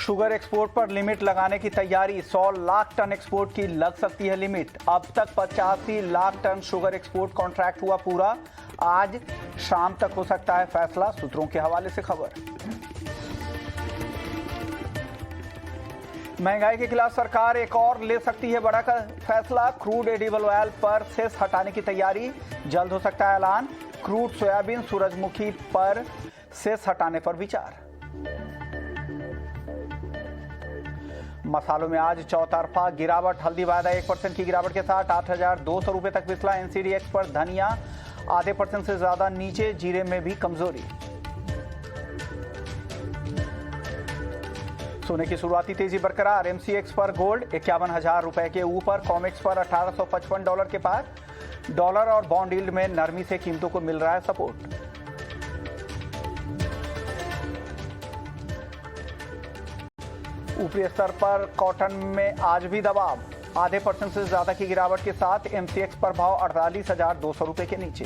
Sugar export पर limit लगाने की तैयारी। 100 लाख टन एक्सपोर्ट की लग सकती है लिमिट। अब तक 85 lakh ton sugar export contract हुआ पूरा। आज शाम तक हो सकता है फैसला, सूत्रों के हवाले से खबर। महंगाई के खिलाफ सरकार एक और ले सकती है बड़ा फैसला। क्रूड एडिबल ऑयल पर सेस हटाने की तैयारी, जल्द हो सकता है ऐलान। क्रूड सोयाबीन, सूरजमुखी पर सेस हटाने पर विचार। मसालों में आज चौतरफा गिरावट। हल्दी वायदा 1% की गिरावट के साथ 8,200 रुपए तक फिसला। एनसीडीएक्स पर धनिया आधे % से ज्यादा नीचे। जीरे में भी कमजोरी। सोने की शुरुआती तेजी बरकरार। एमसीएक्स पर गोल्ड 51,000 रुपए के ऊपर। कॉमेक्स पर $1,855 के पार। डॉलर और बॉन्ड यील्ड में नरमी से कीमतों को मिल रहा है सपोर्ट। ऊपरी स्तर पर कॉटन में आज भी दबाव। आधे % से ज्यादा की गिरावट के साथ एमसीएक्स पर भाव 48,200 रुपए के नीचे।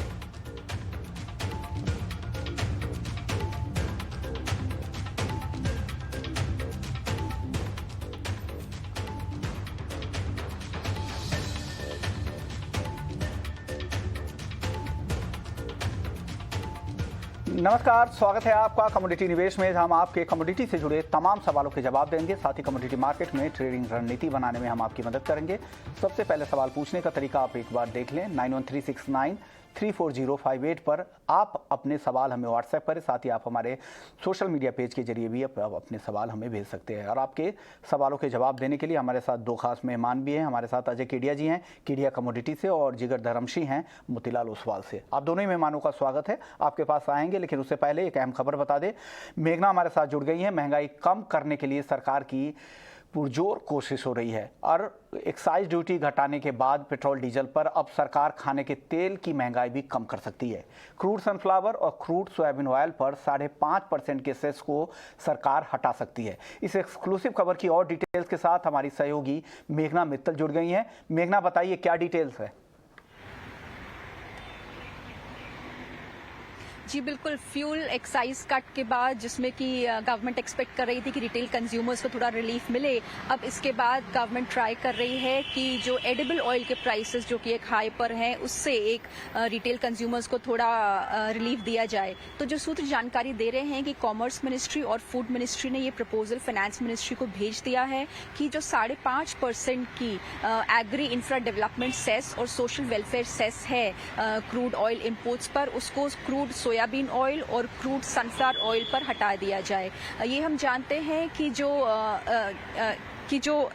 नमस्कार, स्वागत है आपका कमोडिटी निवेश में। हम आपके कमोडिटी से जुड़े तमाम सवालों के जवाब देंगे। साथ ही कमोडिटी मार्केट में ट्रेडिंग रणनीति बनाने में हम आपकी मदद करेंगे। सबसे पहले सवाल पूछने का तरीका आप एक बार देख लें। 9136934058 पर आप अपने सवाल हमें व्हाट्सएप करें। साथ ही आप हमारे सोशल मीडिया पेज के जरिए भी अपने सवाल हमें भेज सकते हैं। और आपके सवालों के जवाब देने के लिए हमारे साथ दो खास मेहमान भी हैं। हमारे साथ अजय केडिया जी हैं, केडिया कमोडिटी से, और जिगर धर्मशी हैं, मोतीलाल ओसवाल से। आप दोनों ही मेहमानों का स्वागत है, आपके पास आएंगे। लेकिन उससे पहले एक अहम खबर बता दें। मेघना हमारे साथ जुड़ गई हैं। महंगाई कम करने के लिए सरकार की पुरजोर कोशिश हो रही है, और एक्साइज ड्यूटी घटाने के बाद पेट्रोल डीजल पर अब सरकार खाने के तेल की महंगाई भी कम कर सकती है। क्रूड सनफ्लावर और क्रूड सोयाबीन ऑयल पर 5.5% के सेस को सरकार हटा सकती है। इस एक्सक्लूसिव खबर की और डिटेल्स के साथ हमारी सहयोगी मेघना मित्तल जुड़ गई हैं। मेघना, बताइए क्या डिटेल्स है। जी बिल्कुल, फ्यूल एक्साइज कट के बाद, जिसमें कि गवर्नमेंट एक्सपेक्ट कर रही थी कि रिटेल कंज्यूमर्स को थोड़ा रिलीफ मिले, अब इसके बाद गवर्नमेंट ट्राई कर रही है कि जो एडिबल ऑयल के प्राइसेस जो कि एक हाई पर हैं, उससे एक रिटेल कंज्यूमर्स को थोड़ा रिलीफ दिया जाए। तो जो सूत्र जानकारी दे रहे हैं कि कॉमर्स मिनिस्ट्री और फूड मिनिस्ट्री ने ये प्रपोजल फाइनेंस मिनिस्ट्री को भेज दिया है कि जो 5.5% की एग्री इंफ्रा डेवलपमेंट सेस और सोशल वेलफेयर सेस है क्रूड ऑयल इम्पोर्ट्स पर, उसको क्रूड सोयाबीन ऑयल और क्रूड सनफ्लावर ऑयल पर हटा दिया जाए। ये हम जानते हैं कि जो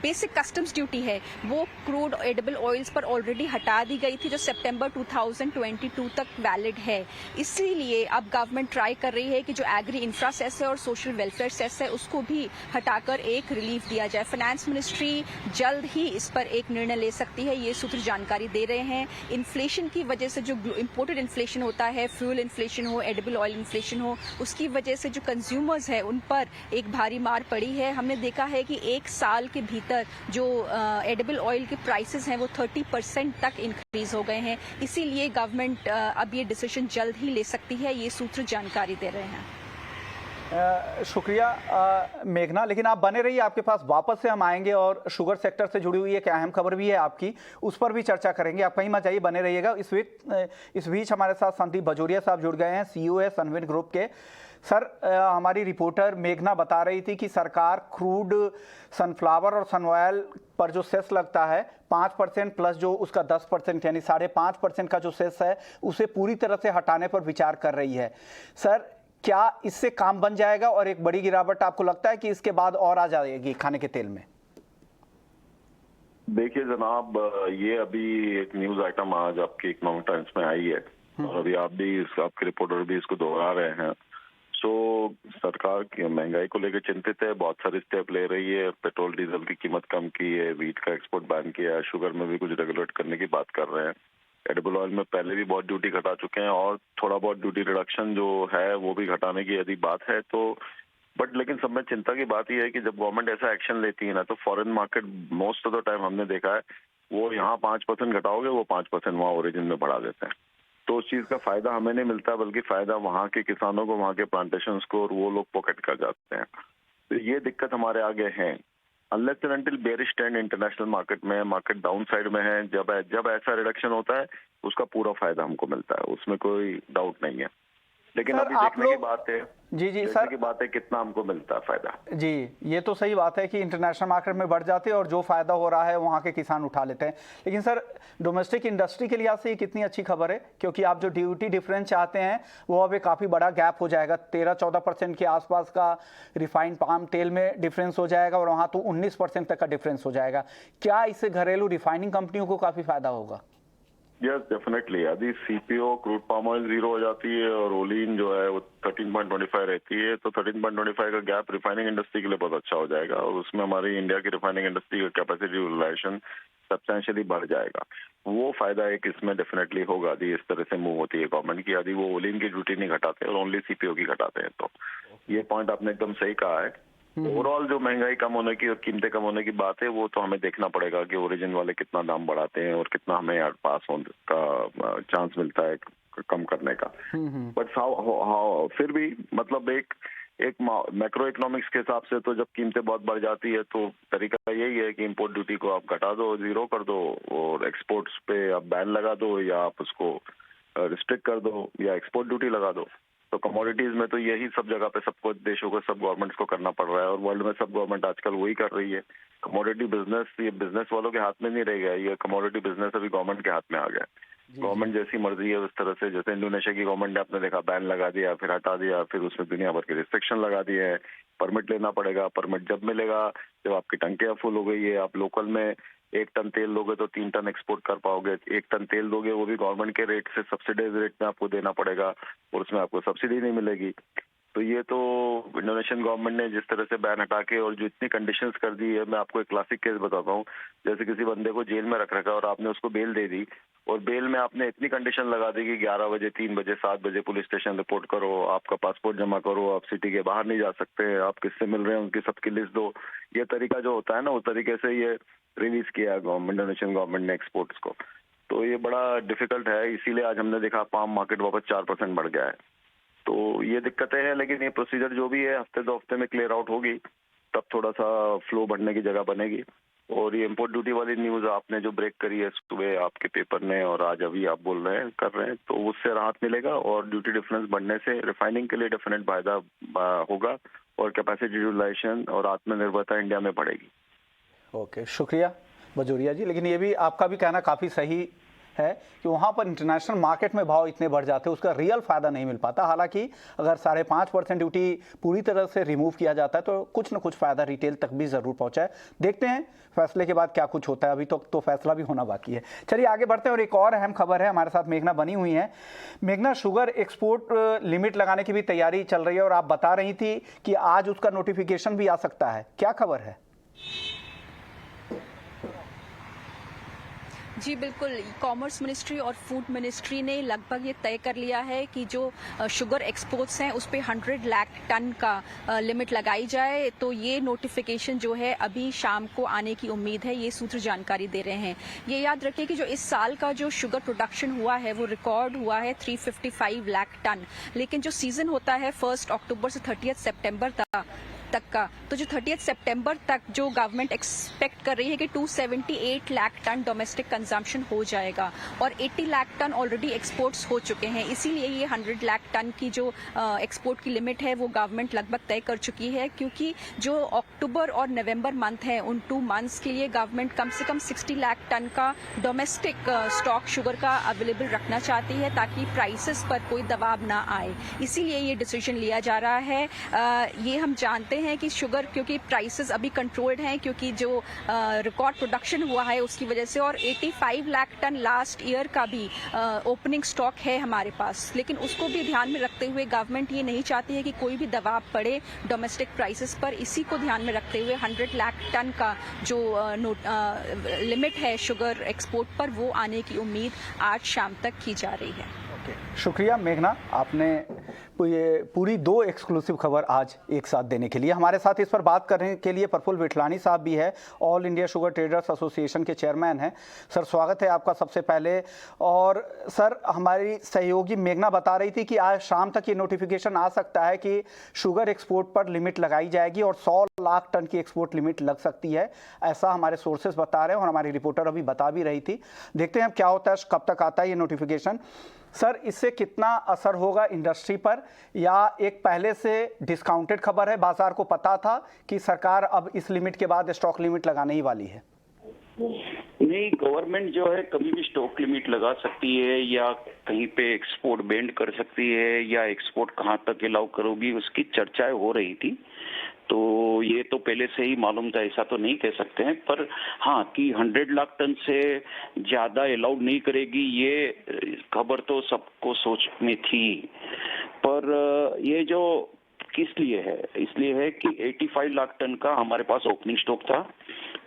बेसिक कस्टम्स ड्यूटी है वो क्रूड एडिबल ऑयल्स पर ऑलरेडी हटा दी गई थी, जो सितंबर 2022 तक वैलिड है। इसीलिए अब गवर्नमेंट ट्राई कर रही है कि जो एग्री इंफ्रा सेस है और सोशल वेलफेयर सेस है उसको भी हटाकर एक रिलीफ दिया जाए। फाइनेंस मिनिस्ट्री जल्द ही इस पर एक निर्णय ले सकती है, ये सूत्र जानकारी दे रहे हैं। इन्फ्लेशन की वजह से, जो इम्पोर्टेड इन्फ्लेशन होता है, फ्यूल इन्फ्लेशन हो, एडिबल ऑयल इन्फ्लेशन हो, उसकी वजह से जो कंज्यूमर्स है उन पर एक भारी मार पड़ी है। हमने देखा है कि एक साल के भीतर जो एडिबल ऑयल के प्राइसेस हैं वो 30% तक इंक्रीज हो गए हैं। इसीलिए गवर्नमेंट अब ये डिसीजन जल्द ही ले सकती है, ये सूत्र जानकारी दे रहे हैं। शुक्रिया मेघना, लेकिन आप बने रहिए, आपके पास वापस से हम आएंगे और शुगर सेक्टर से जुड़ी हुई एक अहम खबर भी है आपकी, उस पर भी चर्चा करेंगे। आप कहीं मत जाइए, बने रहिएगा। इस बीच हमारे साथ संदीप भजोरिया साहब जुड़ गए हैं, सीईओ है सनविन ग्रुप के। सर, हमारी रिपोर्टर मेघना बता रही थी कि सरकार क्रूड सनफ्लावर और सन ऑयल पर जो सेस लगता है 5% प्लस जो उसका 10% यानी 5.5% का जो सेस है उसे पूरी तरह से हटाने पर विचार कर रही है। सर, क्या इससे काम बन जाएगा और एक बड़ी गिरावट आपको लगता है कि इसके बाद और आ जाएगी खाने के तेल में? देखिए जनाब, ये अभी एक न्यूज आइटम आज आपके इकोनॉमिक टाइम्स में आई है, और अभी आप भी आपके रिपोर्टर भी इसको दोहरा रहे हैं। सरकार की महंगाई को लेकर चिंतित है, बहुत सारे स्टेप ले रही है। पेट्रोल डीजल की कीमत कम की है, वीट का एक्सपोर्ट बैन किया है, शुगर में भी कुछ रेगुलेट करने की बात कर रहे हैं। एडिबल ऑयल में पहले भी बहुत ड्यूटी घटा चुके हैं, और थोड़ा बहुत ड्यूटी रिडक्शन जो है वो भी घटाने की यदि बात है तो लेकिन सब में चिंता की बात यह है कि जब गवर्नमेंट ऐसा एक्शन लेती है ना, तो foreign market most of the time हमने देखा है वो यहाँ 5% घटाओगे, वो 5% वहाँ ओरिजिन में बढ़ा देते हैं। तो उस चीज का फायदा हमें नहीं मिलता, बल्कि फायदा वहाँ के किसानों को, वहाँ के प्लांटेशंस को, और वो लोग पॉकेट कर जाते हैं। तो ये दिक्कत हमारे आगे है। Unless and until bearish trend international market में, मार्केट डाउन साइड में है, जब ऐसा रिडक्शन होता है उसका पूरा फायदा हमको मिलता है, उसमें कोई डाउट नहीं है। लेकिन अभी देखने की बात है, जी सर, की बात है कितना हमको मिलता है फायदा। जी, ये तो सही बात है कि इंटरनेशनल मार्केट में बढ़ जाते हैं और जो फायदा हो रहा है वहाँ के किसान उठा लेते हैं। लेकिन सर, डोमेस्टिक इंडस्ट्री के लिहाज से ये कितनी अच्छी खबर है, क्योंकि आप जो ड्यूटी डिफरेंस चाहते हैं वो अब काफ़ी बड़ा गैप हो जाएगा। 13-14% के आसपास का रिफाइंड पाम तेल में डिफरेंस हो जाएगा और वहाँ तो 19% तक का डिफरेंस हो जाएगा। क्या इससे घरेलू रिफाइनिंग कंपनियों को काफ़ी फायदा होगा? Yes, definitely. यदि सीपीओ क्रूड पाम ऑयल 0 हो जाती है और ओलिन जो है वो 13.25 रहती है, तो 13.25 का गैप रिफाइनिंग इंडस्ट्री के लिए बहुत अच्छा हो जाएगा और उसमें हमारी इंडिया की रिफाइनिंग इंडस्ट्री का कैपेसिटी यूटिलाइजेशन सब्सटेंशियली बढ़ जाएगा। वो फायदा एक इसमें डेफिनेटली होगा यदि इस तरह से मूव होती है गवर्नमेंट की, यदि वो ओलिन की ड्यूटी नहीं घटाते और ओनली सीपीओ की घटाते हैं। तो ये पॉइंट आपने एकदम सही कहा है। ओवरऑल जो महंगाई कम होने की और कीमतें कम होने की बात है, वो तो हमें देखना पड़ेगा कि ओरिजिन वाले कितना दाम बढ़ाते हैं और कितना हमें पास होने का चांस मिलता है कम करने का। बट फिर भी मतलब एक मैक्रो इकोनॉमिक्स के हिसाब से तो जब कीमतें बहुत बढ़ जाती है तो तरीका यही है कि इंपोर्ट ड्यूटी को आप घटा दो, 0 कर दो और एक्सपोर्ट्स पे आप बैन लगा दो या आप उसको रिस्ट्रिक्ट कर दो या एक्सपोर्ट ड्यूटी लगा दो। तो कमोडिटीज में तो यही सब जगह पे सबको, देशों को, सब गवर्नमेंट्स को करना पड़ रहा है और वर्ल्ड में सब गवर्नमेंट आजकल वही कर रही है। कमोडिटी बिजनेस ये बिजनेस वालों के हाथ में नहीं रह गया, ये कमोडिटी बिजनेस अभी गवर्नमेंट के हाथ में आ गया। गवर्नमेंट जैसी मर्जी है उस तरह से, जैसे इंडोनेशिया की गवर्नमेंट ने आपने देखा बैन लगा दिया, फिर हटा दिया, फिर उसमें दुनिया भर के रिस्ट्रिक्शन लगा दिए हैं। परमिट लेना पड़ेगा, परमिट जब मिलेगा जब आपकी टंकियां फुल हो गई है, आप लोकल में 1 टन तेल लोगे तो 3 टन एक्सपोर्ट कर पाओगे। 1 टन तेल दोगे वो भी गवर्नमेंट के रेट से, सब्सिडाइज रेट में आपको देना पड़ेगा और उसमें आपको सब्सिडी नहीं मिलेगी। तो ये तो इंडोनेशियन गवर्नमेंट ने जिस तरह से बैन हटा के और जो इतनी कंडीशंस कर दी है, मैं आपको एक क्लासिक केस बताता हूँ। जैसे किसी बंदे को जेल में रख रखा है और आपने उसको बेल दे दी और बेल में आपने इतनी कंडीशन लगा दी कि 11 बजे, 3 बजे, 7 बजे पुलिस स्टेशन रिपोर्ट करो, आपका पासपोर्ट जमा करो, आप सिटी के बाहर नहीं जा सकते, आप किससे मिल रहे हैं उनकी सबकी लिस्ट दो। ये तरीका जो होता है ना, वो तरीके से ये रिलीज किया इंडोनेशियन गवर्नमेंट ने एक्सपोर्ट्स को। तो ये बड़ा डिफिकल्ट है, इसीलिए आज हमने देखा पाम मार्केट वापस 4% बढ़ गया है। तो ये दिक्कतें हैं, लेकिन ये प्रोसीजर जो भी है हफ्ते 2 हफ्ते में क्लियर आउट होगी, तब थोड़ा सा फ्लो बढ़ने की जगह बनेगी। और ये इम्पोर्ट ड्यूटी वाली न्यूज आपने जो ब्रेक करी है सुबह आपके पेपर ने और आज अभी आप बोल रहे हैं, कर रहे हैं, तो उससे राहत मिलेगा और ड्यूटी डिफरेंस बढ़ने से रिफाइनिंग के लिए डेफिनेट फायदा होगा और कैपेसिटी यूटिलाइजेशन और आत्मनिर्भरता इंडिया में बढ़ेगी। ओके, शुक्रिया बजोरिया जी। लेकिन ये भी आपका भी कहना काफ़ी सही है कि वहाँ पर इंटरनेशनल मार्केट में भाव इतने बढ़ जाते हैं, उसका रियल फ़ायदा नहीं मिल पाता। हालांकि अगर 5.5% ड्यूटी पूरी तरह से रिमूव किया जाता है तो कुछ न कुछ फ़ायदा रिटेल तक भी ज़रूर पहुँचा है। देखते हैं फैसले के बाद क्या कुछ होता है, अभी तो फैसला भी होना बाकी है। चलिए आगे बढ़ते हैं और एक और अहम खबर है, हमारे साथ मेघना बनी हुई है। मेघना, शुगर एक्सपोर्ट लिमिट लगाने की भी तैयारी चल रही है और आप बता रही थी कि आज उसका नोटिफिकेशन भी आ सकता है, क्या खबर है? जी बिल्कुल, कॉमर्स मिनिस्ट्री और फूड मिनिस्ट्री ने लगभग ये तय कर लिया है कि जो शुगर एक्सपोर्ट्स हैं उस पे 100 लाख टन का लिमिट लगाई जाए। तो ये नोटिफिकेशन जो है अभी शाम को आने की उम्मीद है, ये सूत्र जानकारी दे रहे हैं। ये याद रखिए कि जो इस साल का जो शुगर प्रोडक्शन हुआ है वो रिकॉर्ड हुआ है 355 लाख टन, लेकिन जो सीजन होता है 1 अक्टूबर से 30 सितंबर तक का, तो जो 30 सितंबर तक जो गवर्नमेंट एक्सपेक्ट कर रही है कि 278 लाख टन डोमेस्टिक कंजम्पशन हो जाएगा और 80 लाख टन ऑलरेडी एक्सपोर्ट्स हो चुके हैं। इसीलिए ये 100 लाख टन की जो एक्सपोर्ट की लिमिट है वो गवर्नमेंट लगभग तय कर चुकी है, क्योंकि जो अक्टूबर और नवंबर मंथ है उन 2 मंथ्स के लिए गवर्नमेंट कम से कम 60 लाख टन का डोमेस्टिक स्टॉक शुगर का अवेलेबल रखना चाहती है ताकि प्राइसेस पर कोई दबाव ना आए। इसीलिए ये डिसीजन लिया जा रहा है। ये हम जानते हैं कि शुगर, क्योंकि प्राइसेस अभी कंट्रोल्ड हैं क्योंकि जो रिकॉर्ड प्रोडक्शन हुआ है उसकी वजह से, और 85 लाख टन लास्ट ईयर का भी ओपनिंग स्टॉक है हमारे पास, लेकिन उसको भी ध्यान में रखते हुए गवर्नमेंट ये नहीं चाहती है कि कोई भी दबाव पड़े डोमेस्टिक प्राइसेस पर। इसी को ध्यान में रखते हुए 100 लाख टन का जो लिमिट है शुगर एक्सपोर्ट पर, वो आने की उम्मीद आज शाम तक की जा रही है। शुक्रिया मेघना, आपने ये पूरी 2 एक्सक्लूसिव खबर आज एक साथ देने के लिए हमारे साथ इस पर बात करने के लिए प्रफुल्ल विठलानी साहब भी है, all India sugar traders association के चेयरमैन हैं। सर स्वागत है आपका सबसे पहले। और सर हमारी सहयोगी मेघना बता रही थी कि आज शाम तक ये नोटिफिकेशन आ सकता है कि शुगर एक्सपोर्ट पर लिमिट लगाई जाएगी और 100 लाख टन की एक्सपोर्ट लिमिट लग सकती है, ऐसा हमारे सोर्सेज बता रहे हैं और हमारी रिपोर्टर अभी बता भी रही थी। देखते हैं क्या होता है, कब तक आता है ये नोटिफिकेशन। सर इससे कितना असर होगा इंडस्ट्री पर, या एक पहले से डिस्काउंटेड खबर है, बाजार को पता था कि सरकार अब इस लिमिट के बाद स्टॉक लिमिट लगाने ही वाली है? नहीं, गवर्नमेंट जो है कभी भी स्टॉक लिमिट लगा सकती है या कहीं पे एक्सपोर्ट बैंड कर सकती है या एक्सपोर्ट कहाँ तक अलाउ करोगी, उसकी चर्चाएं हो रही थी। तो ये तो पहले से ही मालूम था, ऐसा तो नहीं कह सकते हैं। पर हाँ कि 100 लाख टन से ज्यादा अलाउड नहीं करेगी, ये खबर तो सबको सोच में थी। पर ये जो किस लिए है, इसलिए है कि 85 लाख टन का हमारे पास ओपनिंग स्टॉक था,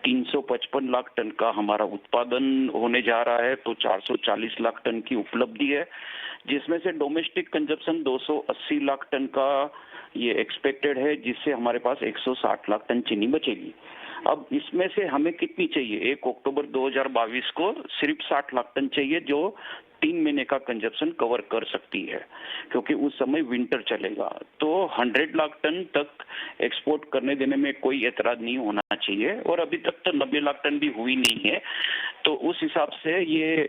355 लाख टन का हमारा उत्पादन होने जा रहा है, तो 440 लाख टन की उपलब्धि है, जिसमें से डोमेस्टिक कंजप्शन 280 लाख टन का ये एक्सपेक्टेड है, जिससे हमारे पास 160 लाख टन चीनी बचेगी। अब इसमें से हमें कितनी चाहिए? 1 अक्टूबर 2022 को सिर्फ 60 लाख टन चाहिए, जो 3 महीने का कंजप्शन कवर कर सकती है, क्योंकि उस समय विंटर चलेगा। तो 100 लाख टन तक एक्सपोर्ट करने देने में कोई एतराज नहीं होना चाहिए, और अभी तक तो 90 लाख टन भी हुई नहीं है। तो उस हिसाब से ये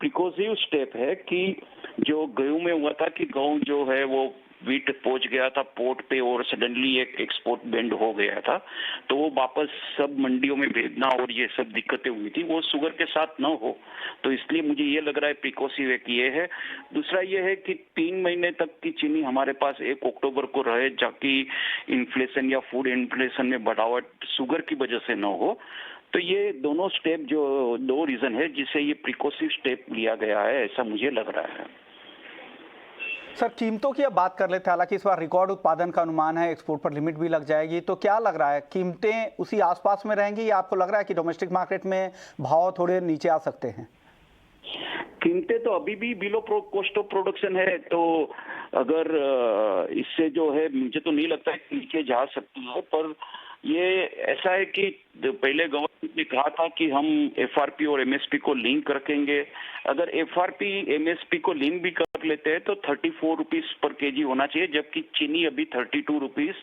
प्रिकॉसिव स्टेप है कि जो गेहूं में हुआ था कि गेहूं जो है वो वीट पहुंच गया था पोर्ट पे और सडनली एक एक्सपोर्ट बैंड हो गया था, तो वो वापस सब मंडियों में भेजना और ये सब दिक्कतें हुई थी, वो शुगर के साथ ना हो। तो इसलिए मुझे ये लग रहा है प्रिकॉसिव एक ये है। दूसरा ये है कि 3 महीने तक की चीनी हमारे पास 1 अक्टूबर को रहे, ताकि इन्फ्लेशन या फूड इन्फ्लेशन में बढ़ावट शुगर की वजह से न हो। तो ये दोनों स्टेप, जो 2 रीजन है जिससे ये प्रिकॉसिव स्टेप लिया गया है, ऐसा मुझे लग रहा है। सर कीमतों की अब बात कर लेते हैं, हालांकि इस बार रिकॉर्ड उत्पादन का अनुमान है, एक्सपोर्ट पर लिमिट भी लग जाएगी, तो क्या लग रहा है कीमतें उसी आसपास में रहेंगी या आपको लग रहा है कि डोमेस्टिक मार्केट में भाव थोड़े नीचे आ सकते हैं? कीमतें तो अभी भी बिलो कॉस्ट ऑफ प्रोडक्शन है, तो अगर इससे जो है मुझे तो नहीं लगता है कि नीचे जा सकती है। पर ये ऐसा है कि पहले गवर्नमेंट ने कहा था कि हम एफआरपी और एमएसपी को लिंक रखेंगे। अगर एफआरपी एमएसपी को लिंक भी कर लेते हैं तो 34 रुपीज पर केजी होना चाहिए, जबकि चीनी अभी 32 रुपीज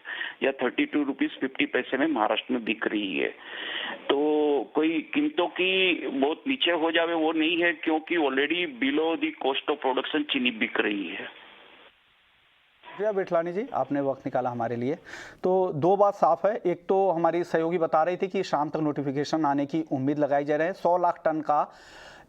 या 32 रुपीज 50 पैसे में महाराष्ट्र में बिक रही है। तो कोई कीमतों की बहुत नीचे हो जावे वो नहीं है, क्योंकि already below the cost of production चीनी बिक रही है। भैया विठलानी जी, आपने वक्त निकाला हमारे लिए। तो 2 बात साफ है, एक तो हमारी सहयोगी बता रही थी कि शाम तक नोटिफिकेशन आने की उम्मीद लगाई जा रही है, 100 लाख टन का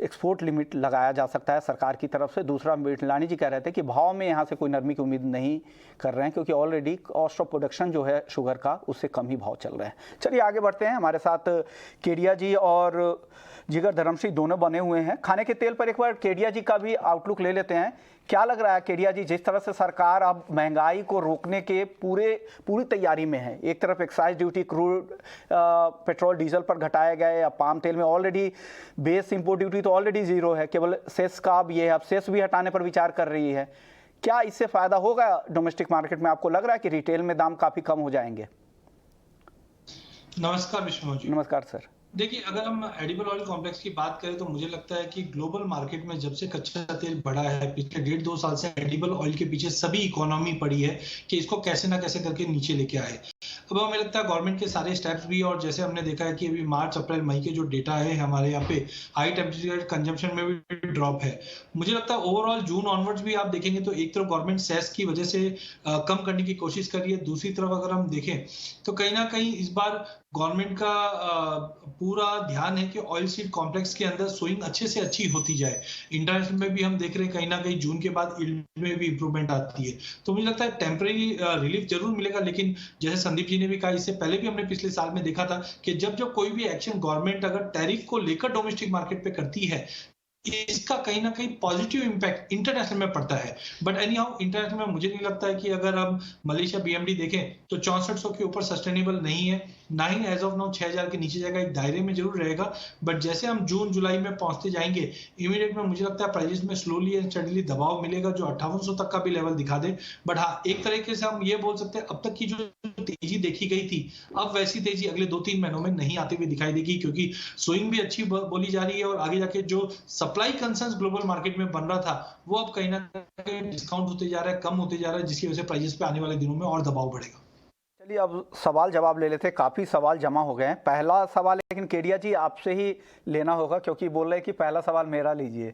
एक्सपोर्ट लिमिट लगाया जा सकता है सरकार की तरफ से। दूसरा विठलानी जी कह रहे थे कि भाव में यहाँ से कोई नरमी की उम्मीद नहीं कर रहे हैं, क्योंकि ऑलरेडी कॉस्ट ऑफ प्रोडक्शन जो है शुगर का उससे कम ही भाव चल रहे हैं। चलिए आगे बढ़ते हैं, हमारे साथ केडिया जी और जिगर धर्मश्री दोनों बने हुए हैं। खाने के तेल पर एक बार केडिया जी का भी आउटलुक ले लेते हैं। क्या लग रहा है केडिया जी, जिस तरह से सरकार अब महंगाई को रोकने के पूरी तैयारी में है, एक तरफ excise duty crude petrol diesel पर घटाया गया है, पाम तेल में ऑलरेडी बेस इंपोर्ट ड्यूटी तो ऑलरेडी जीरो है, केवल सेस का अब ये अब सेस भी हटाने पर विचार कर रही है। क्या इससे फायदा होगा डोमेस्टिक मार्केट में? आपको लग रहा है कि रिटेल में दाम काफी कम हो जाएंगे? नमस्कार विष्णु जी। नमस्कार सर। देखिए, अगर हम एडिबल ऑयल कॉम्प्लेक्स की बात करें तो मुझे लगता है कि ग्लोबल मार्केट में जब से कच्चा तेल बढ़ा है, पिछले 1.5-2 साल से एडिबल ऑयल के पीछे सभी इकोनॉमी पड़ी है कि इसको कैसे ना कैसे करके नीचे लेके आए। अब हमें लगता है गवर्नमेंट के सारे स्टेप्स भी, और जैसे हमने देखा है कि अभी मार्च अप्रैल मई के जो डेटा है हमारे यहाँ पे हाई टेम्परेचर कंजम्पशन में भी ड्रॉप है। मुझे लगता है ओवरऑल जून ऑनवर्ड्स भी आप देखेंगे तो एक तरफ गवर्नमेंट सेस की वजह से कम करने की कोशिश कर रही है, दूसरी तरफ अगर हम देखें तो कहीं ना कहीं इस बार गवर्नमेंट का पूरा ध्यान है कि ऑयल सीड कॉम्प्लेक्स के अंदर सोइंग अच्छे से अच्छी होती जाए। इंटरनेशनल में भी हम देख रहे हैं कहीं ना कहीं जून के बाद यील्ड में भी इंप्रूवमेंट आती है। तो मुझे लगता है टेम्परेरी रिलीफ जरूर मिलेगा, लेकिन जैसे संदीप जी ने भी कहा, इससे पहले भी हमने पिछले साल में देखा था कि जब कोई भी एक्शन गवर्नमेंट अगर टैरिफ को लेकर डोमेस्टिक मार्केट पे करती है, इसका कहीं ना कहीं पॉजिटिव इम्पैक्ट इंटरनेशनल में पड़ता है। बट एनी हाउ इंटरनेशनल में मुझे नहीं लगता है कि अगर हम मलेशिया बीएमडी देखें तो 6400 के ऊपर सस्टेनेबल नहीं है, ना ही एज ऑफ नाउ 6000 के नीचे जाएगा, एक दायरे में जरूर रहेगा। बट जैसे हम जून जुलाई में पहुंचते जाएंगे इमीडिएट में मुझे लगता है प्राइजेस में स्लोली एंड स्टडीली दबाव मिलेगा जो 5800 तक का भी लेवल दिखा दे। बट हाँ, एक तरीके से हम ये बोल सकते हैं अब तक की जो तेजी देखी गई थी अब वैसी तेजी अगले 2-3 महीनों में नहीं आते हुए दिखाई देगी, क्योंकि स्विंग भी अच्छी बोली जा रही है और आगे जाके जो सप्लाई कंसर्न्स ग्लोबल मार्केट में बन रहा था वो अब कहीं ना कहीं डिस्काउंट होते जा रहा है, कम होते जा रहा है, जिसकी वजह से प्राइजेस पे आने वाले दिनों में और दबाव बढ़ेगा। चलिए अब सवाल जवाब ले लेते हैं, काफ़ी सवाल जमा हो गए हैं। पहला सवाल लेकिन केडिया जी आपसे ही लेना होगा क्योंकि बोल रहे हैं कि पहला सवाल मेरा लीजिए।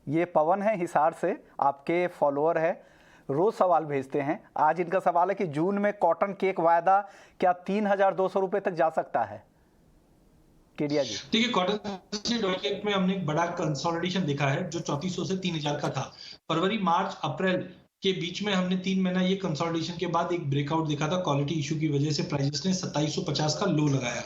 ये पवन है हिसार से, आपके फॉलोअर है, रोज सवाल भेजते हैं। आज इनका सवाल है कि जून में कॉटन केक वायदा क्या 3200 रुपये तक जा सकता है? केडिया जी देखिए, कॉटन डॉकेट में हमने एक बड़ा कंसोलिडेशन देखा है जो 3400 से 3000 का था। फरवरी मार्च अप्रैल के बीच में हमने 3 महीना ये कंसोलिडेशन के बाद एक ब्रेकआउट देखा था, क्वालिटी इशू की वजह से प्राइसेस ने 2750 का लो लगाया।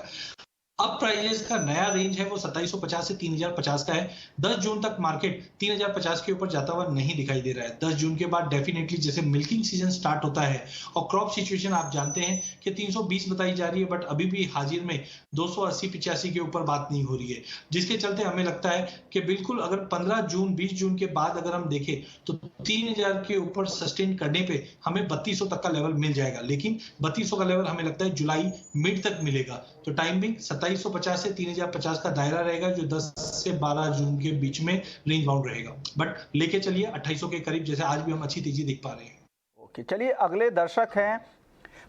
अब प्राइजेस का नया रेंज है वो 2750 से 3050 का है। 10 जून तक मार्केट 3050 के ऊपर जाता हुआ नहीं दिखाई दे रहा है। 10 जून के बाद डेफिनेटली जैसे मिल्किंग सीजन स्टार्ट होता है और क्रॉप सिचुएशन आप जानते हैं कि 320 बताई जा रही है, बट अभी भी हाजिर में 280-85 के ऊपर बात नहीं हो रही है, जिसके चलते हमें लगता है कि बिल्कुल अगर 15 जून 20 जून के बाद अगर हम देखें तो 3000 के ऊपर सस्टेन करने पे हमें 3200 तक का लेवल मिल जाएगा। लेकिन 3200 का लेवल हमें लगता है जुलाई मिड तक मिलेगा। तो टाइमिंग 2750 से 3050 का दायरा रहेगा जो 10 से 12 जून के बीच में रेंज बाउंड रहेगा। बट लेके चलिए 2800 के करीब, जैसे आज भी हम अच्छी तेजी देख पा रहे हैं। ओके, चलिए अगले दर्शक हैं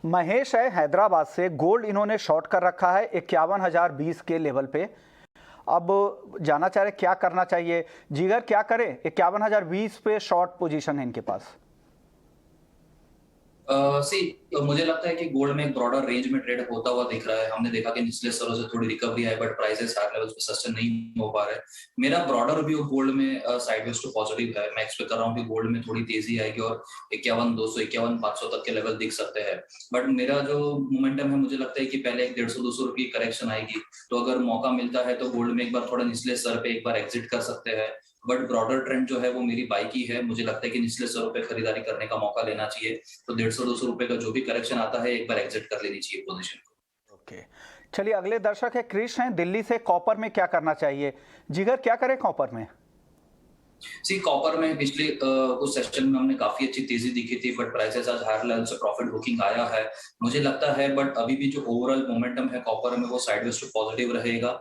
महेश है हैदराबाद से। गोल्ड इन्होंने शॉर्ट कर रखा है 51,020 के लेवल पे। अब जाना चाह रहे क्या करना चाहिए? जिगर क्या करें? 51,020 पे शॉर्ट पोजीशन है इनके पास। मुझे लगता है कि गोल्ड में एक ब्रॉडर रेंज में ट्रेड होता हुआ दिख रहा है। हमने देखा कि निचले स्तरों से थोड़ी रिकवरी है बट प्राइसेस हायर लेवल्स पे सस्टेन नहीं हो पा रहे। मेरा ब्रॉडर व्यू गोल्ड में साइडवेज टू पॉजिटिव है। मैं एक्सपेक्ट कर रहा हूँ कि गोल्ड में थोड़ी तेजी आएगी और 51,200 51,500 तक के लेवल दिख सकते हैं। बट मेरा जो मोमेंटम है, मुझे लगता है कि पहले एक 150-200 रुपये करेक्शन आएगी, तो अगर मौका मिलता है तो गोल्ड में एक बार थोड़ा निचले स्तर पे एक बार एग्जिट कर सकते हैं। बट ब्रॉडर ट्रेंड जो है वो मेरी बाई की है। मुझे लगता है कि निचले स्तरों पे खरीदारी करने का मौका लेना चाहिए। तो 150-200 रुपए का जो भी करेक्शन आता है एक बार एग्जिट कर लेनी चाहिए पोजीशन को। ओके, चलिए अगले दर्शक है क्रिश हैं दिल्ली से। कॉपर में क्या करना चाहिए? जिगर क्या करें कॉपर में? कॉपर में पिछले कुछ सेशन में हमने काफी अच्छी तेजी दिखी थी बट प्राइसेस आज हायर लेवल से प्रॉफिट बुकिंग आया है मुझे लगता है। बट अभी भी जो ओवरऑल मोमेंटम है कॉपर में वो साइडवेज टू पॉजिटिव रहेगा।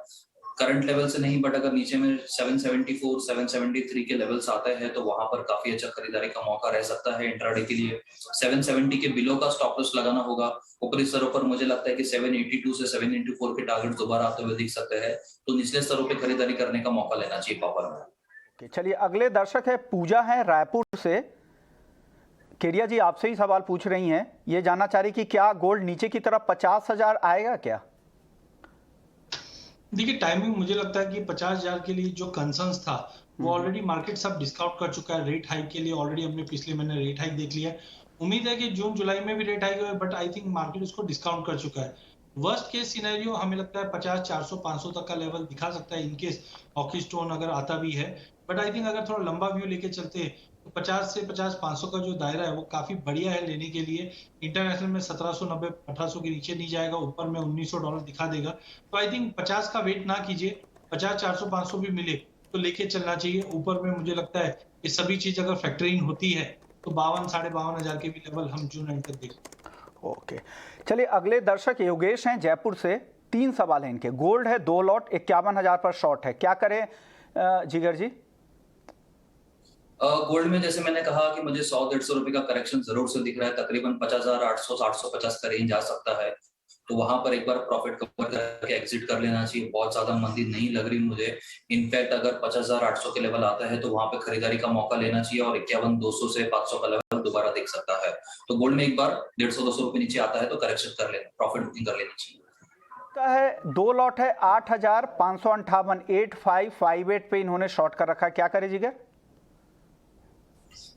करंट लेवल से नहीं बट अगर नीचे में 774 773 के लेवल्स आते हैं तो वहां पर काफी अच्छा खरीदारी का मौका रह सकता है इंट्राडे के लिए। 770 के बिलो का स्टॉप लॉस लगाना होगा। ऊपरी स्तरों पर मुझे लगता है कि 782 से 784 के टारगेट दोबारा आते हुए दिख सकते हैं, तो निचले स्तरों पे खरीदारी करने का मौका लेना चाहिए कॉपर में। चलिए अगले दर्शक है पूजा है रायपुर से। केडिया जी आपसे ही सवाल पूछ रही हैं, ये जानना चाह रही कि क्या गोल्ड नीचे की तरफ 50,000 आएगा क्या? देखिए, टाइमिंग मुझे लगता है कि 50,000 के लिए जो कंसर्न्स था वो ऑलरेडी मार्केट सब डिस्काउंट कर चुका है। रेट हाइक के लिए ऑलरेडी हमने पिछले महीने रेट हाइक देख लिया है। उम्मीद है कि जून जुलाई में भी रेट हाइक होगा, बट आई थिंक मार्केट उसको डिस्काउंट कर चुका है। वर्स्ट केस सिनेरियो हमें लगता है 50, 400, 500 तक का लेवल दिखा सकता है इनकेस हॉकी स्टोन अगर आता भी है। बट आई थिंक अगर थोड़ा लंबा व्यू लेके चलते हैं तो 50 से 50-500 का जो दायरा है वो काफी बढ़िया है लेने के लिए। इंटरनेशनल में 1790 1800 के नीचे नहीं जाएगा, ऊपर में $1900 दिखा देगा। तो आई थिंक 50 का वेट ना कीजिए, 50, 400, 500 भी मिले तो लेके चलना चाहिए। ऊपर में मुझे लगता है ये सभी चीज अगर फैक्टरिंग होती है तो 52,000-52,000 के भी लेवल हम जून एंड तक देखें। ओके, चलिए अगले दर्शक योगेश हैं जयपुर से। 3 सवाल हैं इनके। गोल्ड है 2 लॉट 51,000 पर शॉर्ट है, क्या करें जिगर जी? गोल्ड में जैसे मैंने कहा कि मुझे 100-150 रुपए का करेक्शन जरूर से दिख रहा है। तकरीबन 50,800-750 का रेंज आ सकता है, तो वहां पर एक बार प्रॉफिट कवर करके एग्जिट कर लेना चाहिए। बहुत ज्यादा मंदी नहीं लग रही मुझे। इनफैक्ट अगर 50,800 के लेवल आता है तो वहां पे खरीदारी का मौका लेना चाहिए और 51,200 से 500 का लेवल दोबारा दिख सकता है। तो गोल्ड में एक बार 150-200 रुपए नीचे आता है तो करेक्शन कर लेना, प्रॉफिट बुकिंग कर लेनी चाहिए। है 2 लॉट है 8,558 8558 पे इन्होंने शॉर्ट कर रखा है, क्या करे जिगर?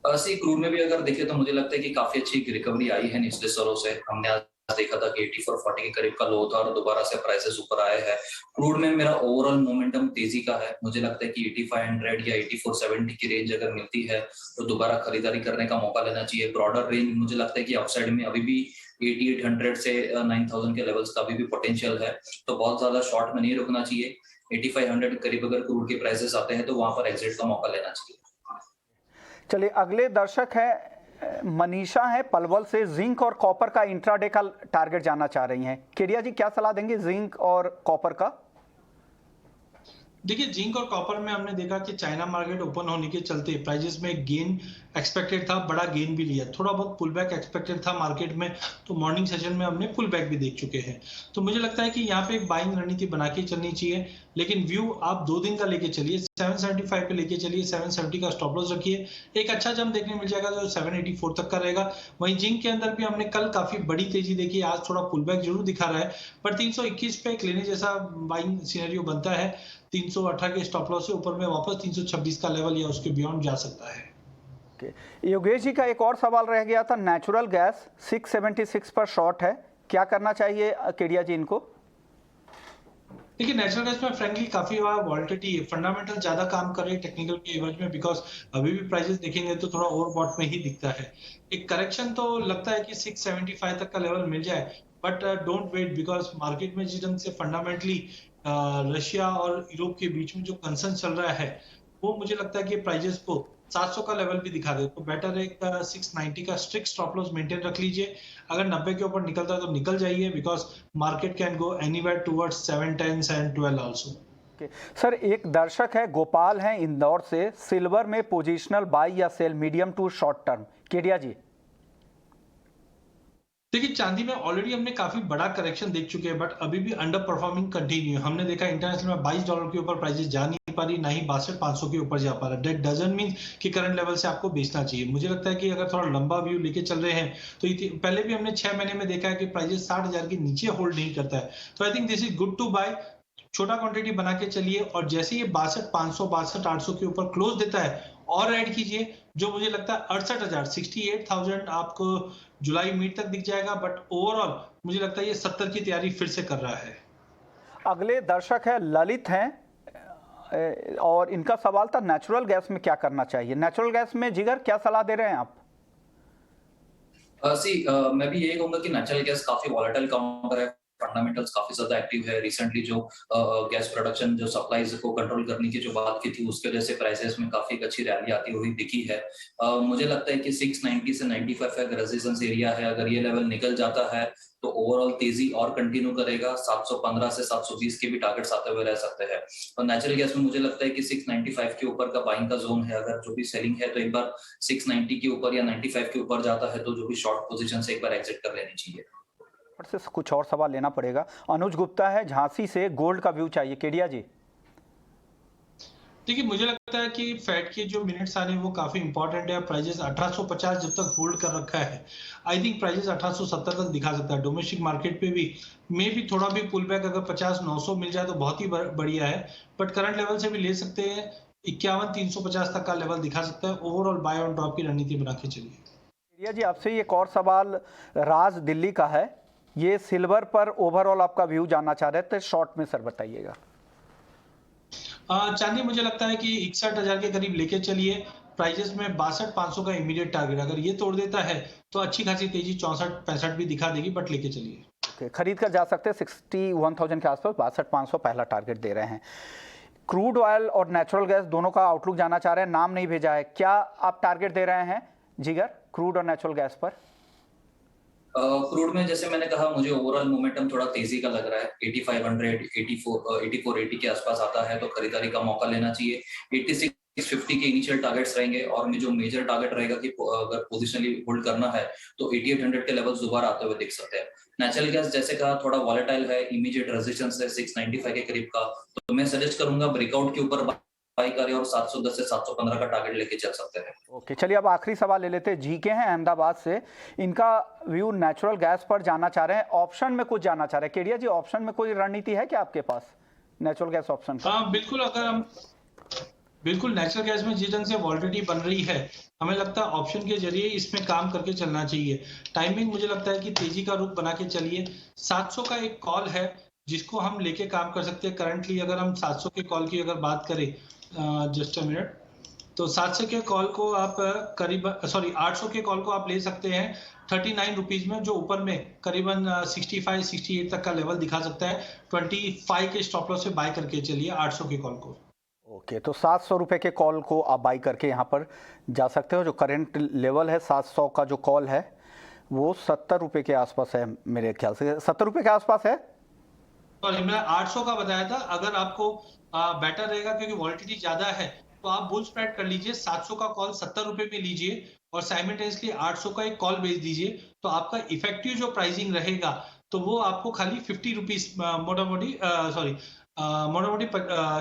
क्रूड में भी अगर देखें तो मुझे लगता है कि काफी अच्छी रिकवरी आई है निचले स्तरों से। हमने आज देखा था कि 84-40 के करीब का लो था और दोबारा से प्राइसेस ऊपर आए हैं। क्रूड में मेरा ओवरऑल मोमेंटम तेजी का है। मुझे लगता है कि 8500 या 8470 की रेंज अगर मिलती है तो दोबारा खरीदारी करने का मौका लेना चाहिए। ब्रॉडर रेंज मुझे लगता है कि अपसाइड में अभी भी 8800 से 9000 के लेवल्स का अभी भी पोटेंशियल है, तो बहुत ज्यादा शॉर्ट में नहीं रुकना चाहिए। 8500 के करीब अगर क्रूड के प्राइसेस आते हैं तो वहां पर एग्जिट का मौका लेना चाहिए। चलिए अगले दर्शक है मनीषा है पलवल से, जिंक और कॉपर का इंट्राडे का टारगेट जानना चाह रही हैं। केडिया जी क्या सलाह देंगे जिंक और कॉपर का? देखिए, जिंक और कॉपर में हमने देखा कि चाइना मार्केट ओपन होने के चलते प्राइजेस में गेन एक्सपेक्टेड था, बड़ा गेन भी लिया, थोड़ा बहुत पुल बैक एक्सपेक्टेड था मार्केट में, तो मॉर्निंग सेशन में हमने पुल बैक भी देख चुके हैं। तो मुझे लगता है कि यहाँ पे एक बाइंग रणनीति बना के चलनी चाहिए, लेकिन व्यू आप 2 दिन का लेके चलिए, 775 पे लेके चलिए, 770 का स्टॉप लॉस रखिए। एक अच्छा जंप देखने मिल जाएगा जो 784 तक का रहेगा। वहीं जिंक के अंदर भी हमने कल काफी बड़ी तेजी देखी, आज थोड़ा पुल बैक जरूर दिखा रहा है, पर 321 पे एक लेने जैसा बाइंग सिनेरियो बनता है। 318 के स्टॉप लॉस से ऊपर में वापस 326 का लेवल या उसके बियॉन्ड जा सकता है। योगेश जी का एक और सवाल रह गया था, नेचुरल गैस 676 पर शॉर्ट है, क्या करना चाहिए केडिया जी इनको? देखिए, नेचुरल गैस में फ्रेंकली काफी वॉलिटिलिटी है, फंडामेंटल ज्यादा काम कर रहे हैं टेक्निकल के एवज में, बिकॉज अभी भी प्राइसेस देखेंगे तो थोड़ा ओवरबॉट में ही दिखता है। एक करेक्शन तो लगता है कि 675 तक का लेवल मिल जाए, but don't wait, because market में जिस ढंग से फंडामेंटली रशिया और यूरोप के बीच में जो कंसर्न चल रहा है, वो मुझे लगता है कि प्राइजेस को 700 का लेवल भी दिखा दे, तो बेटर एक 690 का स्ट्रिक्ट स्टॉप लॉस मेंटेन रख लीजिए। अगर 90 के ऊपर निकलता है तो निकल जाइए, because market can go anywhere towards 710 712 also. Sir एक दर्शक है गोपाल हैं इंदौर से, सिल्वर में पोजिशनल बाई या sell medium to short term, Kedia ji? देखिए, चांदी में ऑलरेडी हमने काफी बड़ा करेक्शन देख चुके हैं, बट अभी भी अंडर परफॉर्मिंग कंटिन्यू। हमने देखा इंटरनेशनल में $22 के ऊपर प्राइसेस जा नहीं पा रही, ना ही 62,500 के ऊपर जा पा रहा है। दैट डजंट मीन कि करंट लेवल से आपको बेचना चाहिए। मुझे लगता है कि अगर थोड़ा लंबा व्यू लेके चल रहे हैं तो पहले भी हमने 6 महीने में देखा है कि प्राइसेस 60,000 के नीचे होल्ड नहीं करता है, तो I think this is good to buy. छोटा क्वांटिटी बना के चलिए, और जैसे ये 62,500 62,800 के ऊपर क्लोज देता है और ऐड कीजिए, जो मुझे लगता है 68,000 68,000 आपको जुलाई मिड तक दिख जाएगा, बट ओवरऑल मुझे लगता है ये 70 की तैयारी फिर से कर रहा है। अगले दर्शक है ललित हैं और इनका सवाल था नेचुरल गैस में क्या करना चाहिए। नेचुरल गैस में जिगर क्या सलाह दे रहे हैं आप? मैं भी यही कहूंगा कि नेचुरल गैस काफी वॉलेटाइल काउंटर है, फंडामेंटल्स काफी ज्यादा एक्टिव है। रिसेंटली जो गैस प्रोडक्शन जो सप्लाईज को कंट्रोल करने की जो बात की थी, उसके वजह से प्राइसेस में काफी एक अच्छी रैली आती हुई दिखी है। मुझे लगता है कि 690 से 95 का रेजिस्टेंस एरिया है, अगर ये लेवल निकल जाता है तो ओवरऑल तेजी और कंटिन्यू करेगा। 715 से 720 के भी टारगेट्स आते हुए रह सकते हैं। और नेचुरल गैस में मुझे लगता है कि 695 के ऊपर का बाइंग का जोन है। अगर जो भी सेलिंग है तो एक बार 690 के ऊपर या 95 के ऊपर जाता है तो जो भी शॉर्ट पोजीशन से एक बार एग्जिट कर लेनी चाहिए। से कुछ और सवाल लेना पड़ेगा। अनुज गुप्ता है झांसी से, गोल्ड का व्यू चाहिए, केडिया जी? देखिए, मुझे लगता है कि फेड के जो मिनट्स आ रहे हैं वो काफी इंपॉर्टेंट है। प्राइजेस 1850 जब तक होल्ड कर रखा है, आई थिंक प्राइजेस 1870 तक दिखा सकता है। डोमेस्टिक मार्केट पे भी मे भी थोड़ा भी पुल बैक अगर 50-900 मिल जाए तो बहुत ही बढ़िया है, बट करंट लेवल से भी ले सकते हैं। 51-350 तक का लेवल दिखा सकता है। ओवरऑल बाय ऑन ड्रॉप की रणनीति बना के चलिए। केडिया जी आपसे एक और सवाल राज दिल्ली का है, ये सिल्वर पर ओवरऑल आपका व्यू जानना चाह रहे थे, शॉर्ट में सर बताइएगा। चांदी मुझे लगता है कि 61,000 के करीब लेके चलिए। प्राइजेस में 62,500 का इमीडिएट टारगेट, अगर ये तोड़ देता है तो अच्छी खासी तेजी 64-65 भी दिखा देगी, बट लेके चलिए। खरीद कर जा सकते हैं 61,000 के आसपास। 62,500 पहला टारगेट दे रहे हैं। क्रूड ऑयल और नेचुरल गैस दोनों का आउटलुक जानना चाह रहे हैं, नाम नहीं भेजा है, क्या आप टारगेट दे रहे हैं जिगर क्रूड और नेचुरल गैस पर? क्रूड में जैसे मैंने कहा, मुझे ओवरऑल मोमेंटम थोड़ा तेजी का लग रहा है। 8500 8480 के आसपास आता है तो खरीदारी का मौका लेना चाहिए। 8650 के इनिशियल टारगेट्स रहेंगे, और जो मेजर टारगेट रहेगा कि अगर पोजिशनली होल्ड करना है तो 8800 के लेवल्स दोबारा आते हुए दिख सकते हैं। नेचुरल गैस जैसे कहा थोड़ा वॉलेटाइल है, इमीडिएट रेजिस्टेंस है 695 के करीब का, तो मैं सजेस्ट करूंगा ब्रेकआउट के ऊपर बाई करें और 710 से 715 का टारगेट लेके चल सकते हैं। ओके, चलिए अब आखिरी सवाल ले लेते हैं। जीके हैं अहमदाबाद से, इनका व्यू नेचुरल गैस पर जानना चाह रहे हैं, ऑप्शन में कुछ जानना चाह रहे हैं। केडिया जी ऑप्शन में कोई रणनीति है क्या आपके पास नेचुरल गैस ऑप्शन? हाँ बिल्कुल, अगर हम बिल्कुल, नेचुरल गैस में जिस ढंग से वॉलिटिलिटी बन रही है, हमें लगता है ऑप्शन के जरिए इसमें काम करके चलना चाहिए। टाइमिंग मुझे लगता है कि तेजी का रुख बना के चलिए। 700 का एक कॉल है जिसको हम लेके काम कर सकते हैं। करंटली अगर हम 700 के कॉल की अगर बात करें, जस्ट अ मिनट, तो 700 के कॉल को आप करीब 800 के कॉल को आप ले सकते हैं 39 रुपीज में, जो ऊपर में करीबन 65-68 तक का लेवल दिखा सकता है। 25 के स्टॉप लॉस से बाय करके चलिए 800 के कॉल को। ओके, तो 700 रुपये के कॉल को आप बाई करके यहाँ पर जा सकते हो। जो करंट लेवल है 700 का जो कॉल है वो 70 रुपये के आसपास है, मेरे ख्याल से 70 रुपये के आसपास है। सॉरी, मैंने 800 का बताया था। अगर आपको बेटर रहेगा क्योंकि वॉलिटिलिटी ज्यादा है, तो आप बुल स्प्रेड कर लीजिए, 700 का कॉल 70 रुपए में लीजिए और साइमल्टेनियसली 800 का एक कॉल भेज दीजिए। तो आपका इफेक्टिव जो प्राइसिंग रहेगा तो वो आपको खाली 50 रुपीज मोटा मोटी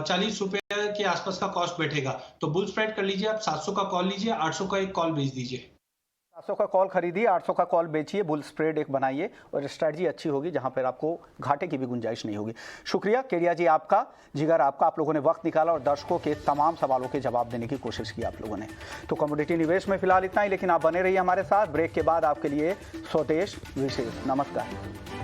40 रुपए के आसपास का कॉस्ट बैठेगा। तो बुल स्प्रेड कर लीजिए, आप 700 का कॉल लीजिए, 800 का एक कॉल भेज दीजिए। 700 का कॉल खरीदिए, 800 का कॉल बेचिए, बुल स्प्रेड एक बनाइए और स्ट्रैटेजी अच्छी होगी जहां पर आपको घाटे की भी गुंजाइश नहीं होगी। शुक्रिया केडिया जी, आपका जिगर, आपका, आप लोगों ने वक्त निकाला और दर्शकों के तमाम सवालों के जवाब देने की कोशिश की आप लोगों ने। तो कमोडिटी निवेश में फिलहाल इतना ही, लेकिन आप बने रहिए हमारे साथ। ब्रेक के बाद आपके लिए स्वदेश विशेष। नमस्कार।